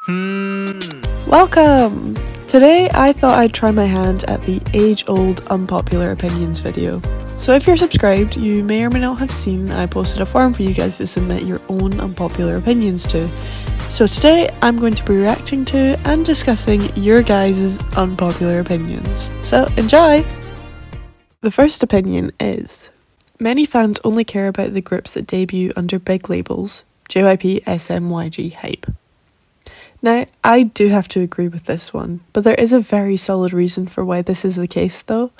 Welcome! Today I thought I'd try my hand at the age-old unpopular opinions video. So if you're subscribed, you may or may not have seen I posted a form for you guys to submit your own unpopular opinions to. So today I'm going to be reacting to and discussing your guys' unpopular opinions. So enjoy! The first opinion is, many fans only care about the groups that debut under big labels, JYP, SM, YG, Hype. Now, I do have to agree with this one, but there is a very solid reason for why this is the case though.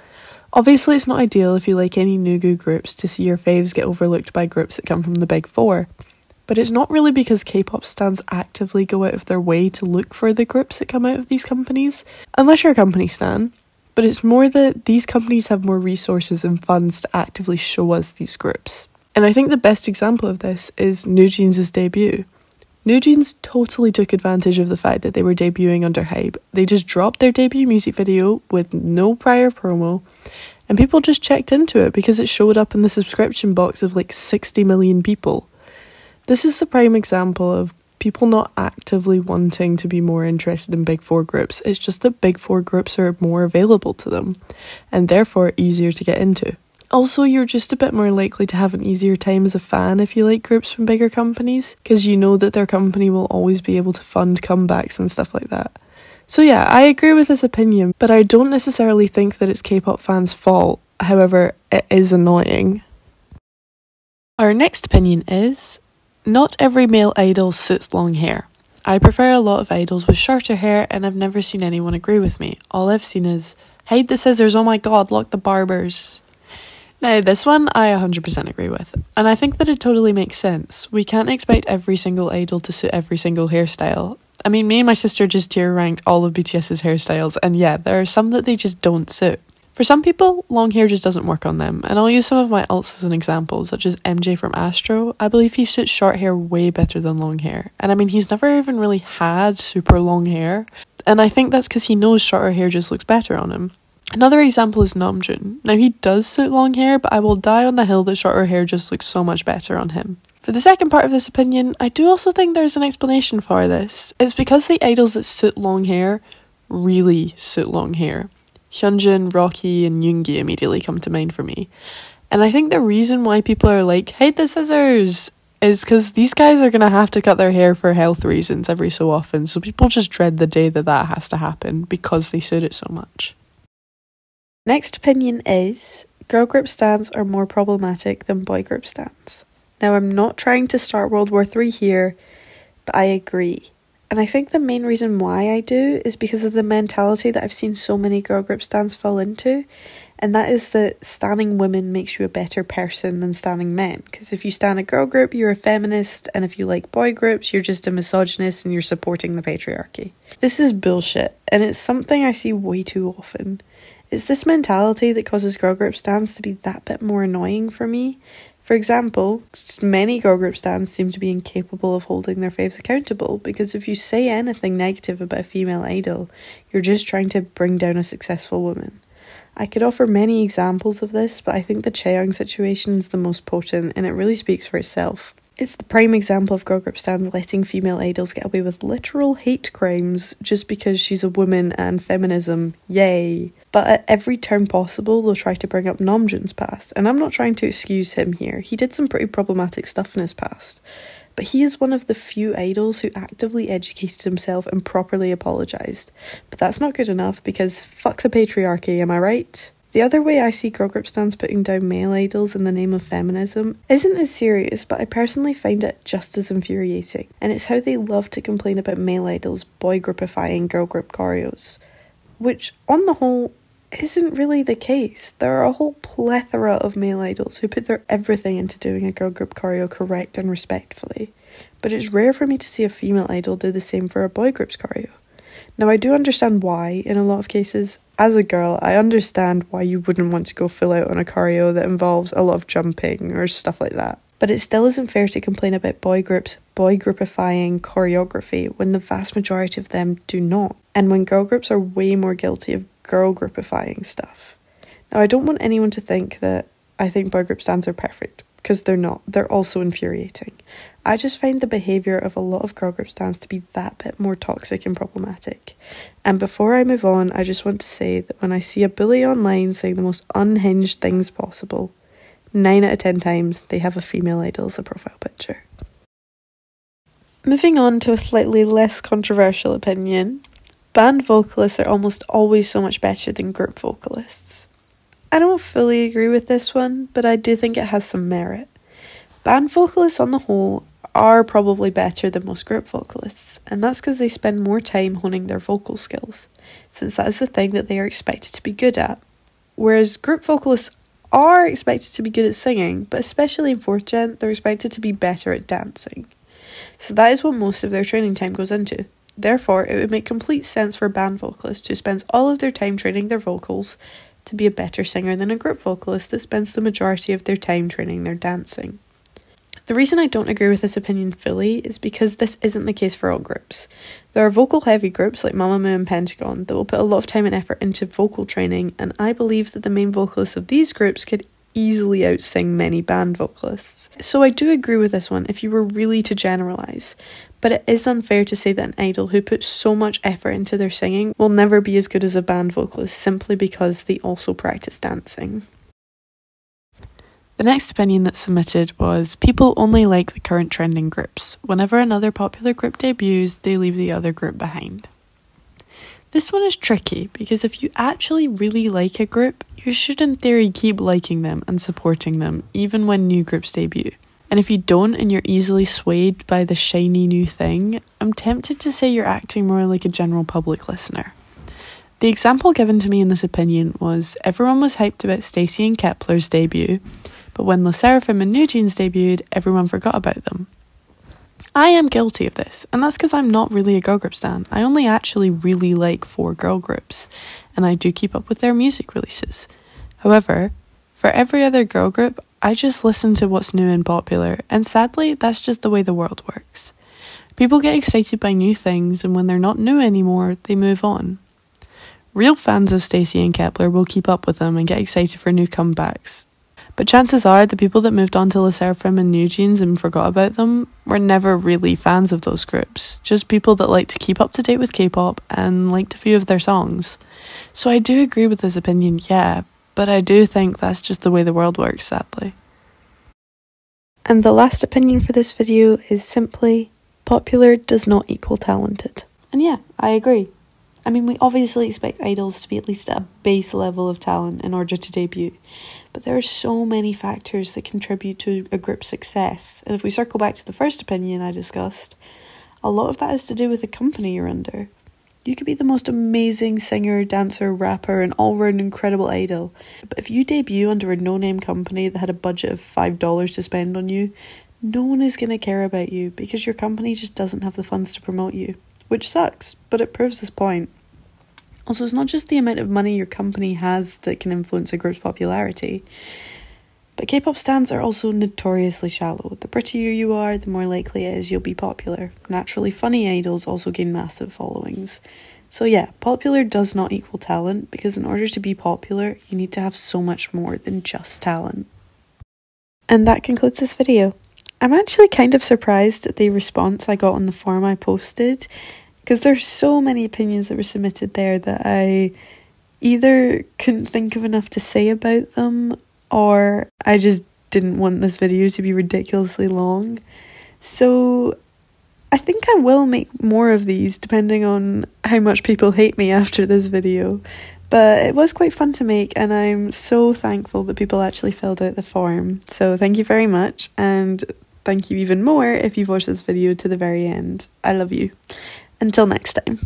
Obviously it's not ideal if you like any Nugu groups to see your faves get overlooked by groups that come from the big four, but it's not really because K-pop stans actively go out of their way to look for the groups that come out of these companies, unless you're a company stan, but it's more that these companies have more resources and funds to actively show us these groups. And I think the best example of this is NewJeans' debut. NewJeans totally took advantage of the fact that they were debuting under Hype. They just dropped their debut music video with no prior promo, and people just checked into it because it showed up in the subscription box of like 60 million people. This is the prime example of people not actively wanting to be more interested in big four groups. It's just that big four groups are more available to them, and therefore easier to get into. Also, you're just a bit more likely to have an easier time as a fan if you like groups from bigger companies, because you know that their company will always be able to fund comebacks and stuff like that. So yeah, I agree with this opinion, but I don't necessarily think that it's K-pop fans' fault. However, it is annoying. Our next opinion is, not every male idol suits long hair. I prefer a lot of idols with shorter hair, and I've never seen anyone agree with me. All I've seen is, hide the scissors, oh my god, lock the barbers. Now, this one I 100% agree with, and I think that it totally makes sense. We can't expect every single idol to suit every single hairstyle. I mean, me and my sister just tier ranked all of BTS's hairstyles, and yeah, there are some that they just don't suit. For some people, long hair just doesn't work on them, and I'll use some of my Ults as an example, such as MJ from Astro. I believe he suits short hair way better than long hair, and I mean, he's never even really had super long hair, and I think that's because he knows shorter hair just looks better on him. Another example is Namjoon. Now he does suit long hair, but I will die on the hill that shorter hair just looks so much better on him. For the second part of this opinion, I do also think there's an explanation for this. It's because the idols that suit long hair really suit long hair. Hyunjin, Rocky and Yoongi immediately come to mind for me. And I think the reason why people are like, hide the scissors, is because these guys are going to have to cut their hair for health reasons every so often, so people just dread the day that that has to happen because they suit it so much. Next opinion is, girl group stans are more problematic than boy group stans. Now I'm not trying to start World War III here, but I agree. And I think the main reason why I do is because of the mentality that I've seen so many girl group stans fall into, and that is that standing women makes you a better person than standing men. Because if you stand a girl group, you're a feminist, and if you like boy groups, you're just a misogynist and you're supporting the patriarchy. This is bullshit, and it's something I see way too often. It's this mentality that causes girl group stans to be that bit more annoying for me. For example, many girl group stans seem to be incapable of holding their faves accountable, because if you say anything negative about a female idol, you're just trying to bring down a successful woman. I could offer many examples of this, but I think the Chaeyoung situation is the most potent, and it really speaks for itself. It's the prime example of girl group stans letting female idols get away with literal hate crimes just because she's a woman and feminism, yay. But at every turn possible, they'll try to bring up Namjoon's past, and I'm not trying to excuse him here. He did some pretty problematic stuff in his past, but he is one of the few idols who actively educated himself and properly apologised. But that's not good enough because fuck the patriarchy, am I right? The other way I see girl group stans putting down male idols in the name of feminism isn't as serious, but I personally find it just as infuriating, and it's how they love to complain about male idols boy groupifying girl group choreos, which on the whole isn't really the case. There are a whole plethora of male idols who put their everything into doing a girl group choreo correct and respectfully, but it's rare for me to see a female idol do the same for a boy group's choreo. Now I do understand why in a lot of cases. As a girl, I understand why you wouldn't want to go full out on a choreo that involves a lot of jumping or stuff like that. But it still isn't fair to complain about boy groups boy groupifying choreography when the vast majority of them do not, and when girl groups are way more guilty of girl groupifying stuff. Now I don't want anyone to think that I think boy group stans are perfect, because they're not. They're also infuriating. I just find the behaviour of a lot of girl group stans to be that bit more toxic and problematic. And before I move on, I just want to say that when I see a bully online saying the most unhinged things possible, 9 out of 10 times they have a female idol as a profile picture. Moving on to a slightly less controversial opinion, band vocalists are almost always so much better than group vocalists. I don't fully agree with this one, but I do think it has some merit. Band vocalists on the whole are probably better than most group vocalists, and that's because they spend more time honing their vocal skills, since that is the thing that they are expected to be good at. Whereas group vocalists are expected to be good at singing, but especially in 4th Gen, they're expected to be better at dancing. So that is what most of their training time goes into. Therefore, it would make complete sense for a band vocalist who spends all of their time training their vocals to be a better singer than a group vocalist that spends the majority of their time training their dancing. The reason I don't agree with this opinion fully is because this isn't the case for all groups. There are vocal heavy groups like Mamamoo and Pentagon that will put a lot of time and effort into vocal training, and I believe that the main vocalists of these groups could easily outsing many band vocalists. So I do agree with this one if you were really to generalise, but it is unfair to say that an idol who puts so much effort into their singing will never be as good as a band vocalist simply because they also practice dancing. The next opinion that's submitted was, people only like the current trending groups. Whenever another popular group debuts, they leave the other group behind. This one is tricky because if you actually really like a group, you should in theory keep liking them and supporting them even when new groups debut. And if you don't and you're easily swayed by the shiny new thing, I'm tempted to say you're acting more like a general public listener. The example given to me in this opinion was, everyone was hyped about Stacey and Kepler's debut, but when LE SSERAFIM and NewJeans debuted, everyone forgot about them. I am guilty of this, and that's because I'm not really a girl group stan. I only actually really like 4 girl groups, and I do keep up with their music releases. However, for every other girl group, I just listen to what's new and popular, and sadly, that's just the way the world works. People get excited by new things, and when they're not new anymore, they move on. Real fans of Stacey and Kepler will keep up with them and get excited for new comebacks. But chances are the people that moved on to LE SSERAFIM and NewJeans and forgot about them were never really fans of those groups, just people that like to keep up to date with K-pop and liked a few of their songs. So I do agree with this opinion, yeah, but I do think that's just the way the world works, sadly. And the last opinion for this video is simply, popular does not equal talented. And yeah, I agree. I mean, we obviously expect idols to be at least at a base level of talent in order to debut, but there are so many factors that contribute to a group's success, and if we circle back to the first opinion I discussed, a lot of that has to do with the company you're under. You could be the most amazing singer, dancer, rapper, and all-round incredible idol, but if you debut under a no-name company that had a budget of $5 to spend on you, no one is going to care about you because your company just doesn't have the funds to promote you, which sucks, but it proves this point. Also, it's not just the amount of money your company has that can influence a group's popularity, but K-pop stans are also notoriously shallow. The prettier you are, the more likely it is you'll be popular. Naturally funny idols also gain massive followings. So yeah, popular does not equal talent, because in order to be popular, you need to have so much more than just talent. And that concludes this video. I'm actually kind of surprised at the response I got on the forum I posted, because there's so many opinions that were submitted there that I either couldn't think of enough to say about them, or I just didn't want this video to be ridiculously long. So I think I will make more of these depending on how much people hate me after this video. But it was quite fun to make, and I'm so thankful that people actually filled out the form. So thank you very much, and thank you even more if you've watched this video to the very end. I love you. Until next time.